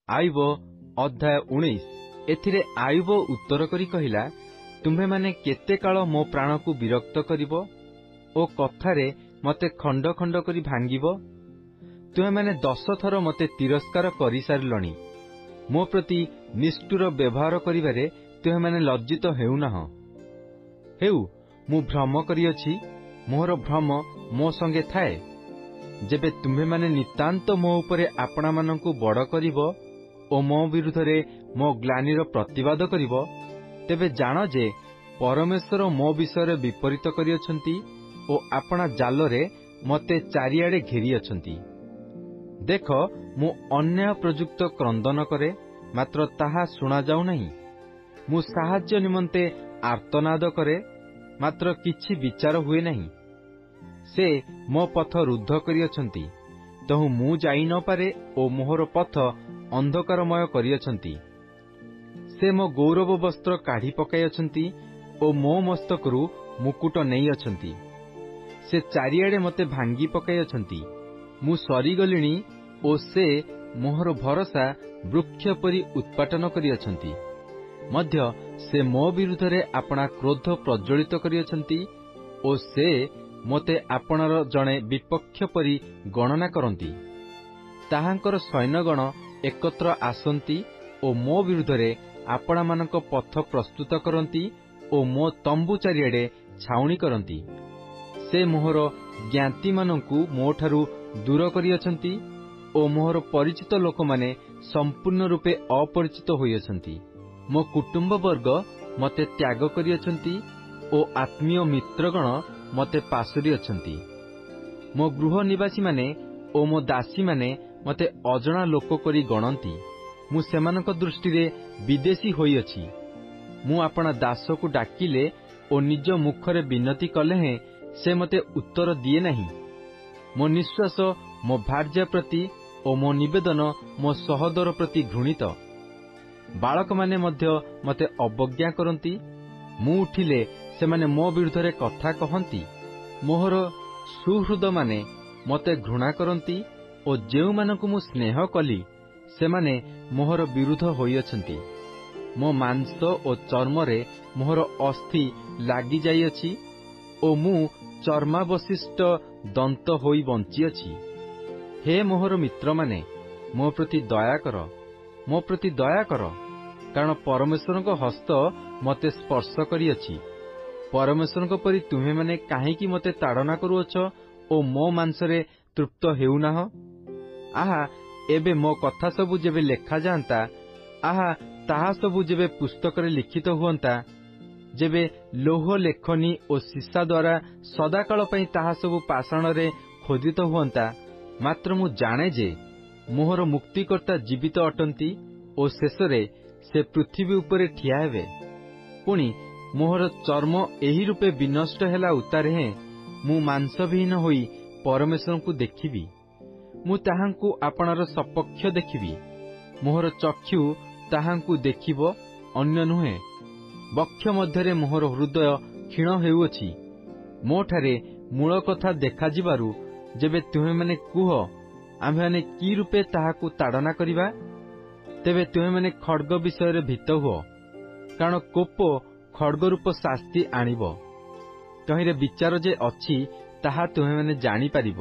ଆୟୁବ ଅଧ୍ୟାୟ 19। ଏଥିରେ ଆୟୁବ ଉତ୍ତର କରି କହିଲା, ତୁମ୍ଭେମାନେ କେତେ କାଳ ମୋ ପ୍ରାଣକୁ ବିରକ୍ତ କରିବ ଓ କଥାରେ ମତେ ଖଣ୍ଡ ଖଣ୍ଡ କରି ଭାଙ୍ଗିବ? ତୁମେମାନେ 10 ଥର ମତେ ତିରସ୍କାର କରିସାରିଲଣି। ମୋ ପ୍ରତି ନିଷ୍ଠୁର ବ୍ୟବହାର କରିବାରେ ତୁମେମାନେ ଲଜ୍ଜିତ ହେଉନାହଁ। ହେଉ, ମୁଁ ଭ୍ରମ କରିଅଛି, ମୋର ଭ୍ରମ ମୋ ସଙ୍ଗେ ଥାଏ। ଯେବେ ତୁମ୍ଭେମାନେ ନିତାନ୍ତ ମୋ ଉପରେ ଆପଣାମାନଙ୍କୁ ବଡ଼ କରିବ ଓ ମୋ ବିରୁଦ୍ଧରେ ମୋ ଗ୍ଳାନିର ପ୍ରତିବାଦ କରିବ, ତେବେ ଜାଣ ଯେ ପରମେଶ୍ୱର ମୋ ବିଷୟରେ ବିପରୀତ କରିଅଛନ୍ତି ଓ ଆପଣା ଜାଲରେ ମତେ ଚାରିଆଡ଼େ ଘେରିଅଛନ୍ତି। ଦେଖ, ମୁଁ ଅନ୍ୟାୟ ପ୍ରଯୁକ୍ତ କ୍ରନ୍ଦନ କରେ, ମାତ୍ର ତାହା ଶୁଣାଯାଉ ନାହିଁ। ମୁଁ ସାହାଯ୍ୟ ନିମନ୍ତେ ଆର୍ତ୍ତନାଦ କରେ, ମାତ୍ର କିଛି ବିଚାର ହୁଏ ନାହିଁ। ସେ ମୋ ପଥ ରୁଦ୍ଧ କରିଅଛନ୍ତି, ତହୁ ମୁଁ ଯାଇ ନ ପାରେ ଓ ମୋହର ପଥ ଅନ୍ଧକାରମୟ କରିଅଛନ୍ତି। ସେ ମୋ ଗୌରବ ବସ୍ତ୍ର କାଢ଼ି ପକାଇଅଛନ୍ତି ଓ ମୋ ମସ୍ତକରୁ ମୁକୁଟ ନେଇଅଛନ୍ତି। ସେ ଚାରିଆଡ଼େ ମତେ ଭାଙ୍ଗି ପକାଇଅଛନ୍ତି। ମୁଁ ସରିଗଲିଣି ଓ ସେ ମୋହର ଭରସା ବୃକ୍ଷ ପରି ଉତ୍ପାଟନ କରିଅଛନ୍ତି। ମଧ୍ୟ ସେ ମୋ ବିରୁଦ୍ଧରେ ଆପଣା କ୍ରୋଧ ପ୍ରଜ୍ୱଳିତ କରିଅଛନ୍ତି ଓ ସେ ମୋତେ ଆପଣାର ଜଣେ ବିପକ୍ଷ ପରି ଗଣନା କରନ୍ତି। ତାହାଙ୍କର ସୈନ୍ୟଗଣ ଏକତ୍ର ଆସନ୍ତି ଓ ମୋ ବିରୁଦ୍ଧରେ ଆପଣାମାନଙ୍କ ପଥ ପ୍ରସ୍ତୁତ କରନ୍ତି ଓ ମୋ ତମ୍ବୁ ଚାରିଆଡ଼େ ଛାଉଣି କରନ୍ତି। ସେ ମୋହର ଜ୍ଞାତିମାନଙ୍କୁ ମୋଠାରୁ ଦୂର କରିଅଛନ୍ତି ଓ ମୋହର ପରିଚିତ ଲୋକମାନେ ସମ୍ପୂର୍ଣ୍ଣ ରୂପେ ଅପରିଚିତ ହୋଇଅଛନ୍ତି। ମୋ କୁଟୁମ୍ବବର୍ଗ ମତେ ତ୍ୟାଗ କରିଅଛନ୍ତି ଓ ଆତ୍ମୀୟ ମିତ୍ରଗଣ ମତେ ପାଶୋରି ଅଛନ୍ତି। ମୋ ଗୃହ ନିବାସୀମାନେ ଓ ମୋ ଦାସୀମାନେ ମତେ ଅଜଣା ଲୋକ କରି ଗଣନ୍ତି। ମୁଁ ସେମାନଙ୍କ ଦୃଷ୍ଟିରେ ବିଦେଶୀ ହୋଇଅଛି। ମୁଁ ଆପଣା ଦାସକୁ ଡାକିଲେ ଓ ନିଜ ମୁଖରେ ବିନତି କଲେ ହେଁ ସେ ମତେ ଉତ୍ତର ଦିଏ ନାହିଁ। ମୋ ନିଶ୍ୱାସ ମୋ ଭାର୍ଯ୍ୟା ପ୍ରତି ଓ ମୋ ନିବେଦନ ମୋ ସହୋଦର ପ୍ରତି ଘୃଣିତ। ବାଳକମାନେ ମଧ୍ୟ ମତେ ଅବଜ୍ଞା କରନ୍ତି। ମୁଁ ଉଠିଲେ ସେମାନେ ମୋ ବିରୁଦ୍ଧରେ କଥା କହନ୍ତି। ମୋହର ସୁହୃଦମାନେ ମତେ ଘୃଣା କରନ୍ତି ଓ ଯେଉଁମାନଙ୍କୁ ମୁଁ ସ୍ନେହ କଲି ସେମାନେ ମୋହର ବିରୁଦ୍ଧ ହୋଇଅଛନ୍ତି। ମୋ ମାଂସ ଓ ଚର୍ମରେ ମୋହର ଅସ୍ଥି ଲାଗିଯାଇଅଛି ଓ ମୁଁ ଚର୍ମାବଶିଷ୍ଟ ଦନ୍ତ ହୋଇ ବଞ୍ଚିଅଛି। ହେ ମୋହର ମିତ୍ରମାନେ, ମୋ ପ୍ରତି ଦୟା କର, ମୋ ପ୍ରତି ଦୟା କର, କାରଣ ପରମେଶ୍ୱରଙ୍କ ହସ୍ତ ମତେ ସ୍ପର୍ଶ କରିଅଛି। ପରମେଶ୍ୱରଙ୍କ ପରି ତୁମେମାନେ କାହିଁକି ମତେ ତାଡ଼ନା କରୁଅଛ ଓ ମୋ ମାଂସରେ ତୃପ୍ତ ହେଉନାହଁ? ଆହା, ଏବେ ମୋ କଥା ସବୁ ଯେବେ ଲେଖାଯାଆନ୍ତା, ଆହା, ତାହା ସବୁ ଯେବେ ପୁସ୍ତକରେ ଲିଖିତ ହୁଅନ୍ତା, ଯେବେ ଲୌହ ଲେଖନୀ ଓ ସୀସା ଦ୍ୱାରା ସଦାକାଳ ପାଇଁ ତାହା ସବୁ ପାଷାଣରେ ଖୋଦିତ ହୁଅନ୍ତା। ମାତ୍ର ମୁଁ ଜାଣେ ଯେ ମୋହର ମୁକ୍ତିକର୍ତ୍ତା ଜୀବିତ ଅଟନ୍ତି ଓ ଶେଷରେ ସେ ପୃଥିବୀ ଉପରେ ଠିଆ ହେବେ। ପୁଣି ମୋହର ଚର୍ମ ଏହି ରୂପେ ବିନଷ୍ଟ ହେଲା ଉତ୍ତାରେ ହେଁ ମୁଁ ମାଂସବିହୀନ ହୋଇ ପରମେଶ୍ୱରଙ୍କୁ ଦେଖିବି। ମୁଁ ତାହାଙ୍କୁ ଆପଣାର ସପକ୍ଷ ଦେଖିବି। ମୋହର ଚକ୍ଷୁ ତାହାଙ୍କୁ ଦେଖିବ, ଅନ୍ୟ ନୁହେଁ। ବକ୍ଷ ମଧ୍ୟରେ ମୋହର ହୃଦୟ କ୍ଷୀଣ ହେଉଅଛି। ମୋଠାରେ ମୂଳ କଥା ଦେଖାଯିବାରୁ ଯେବେ ତୁମେମାନେ କୁହ, ଆମ୍ଭେମାନେ କି ରୂପେ ତାହାକୁ ତାଡ଼ନା କରିବା, ତେବେ ତୁମେମାନେ ଖଡ୍ଗ ବିଷୟରେ ଭୀତ ହୁଅ, କାରଣ କୋପ ଖଡ୍ଗରୂପ ଶାସ୍ତି ଆଣିବ। ତହିଁରେ ବିଚାର ଯେ ଅଛି ତାହା ତୁମେମାନେ ଜାଣିପାରିବ।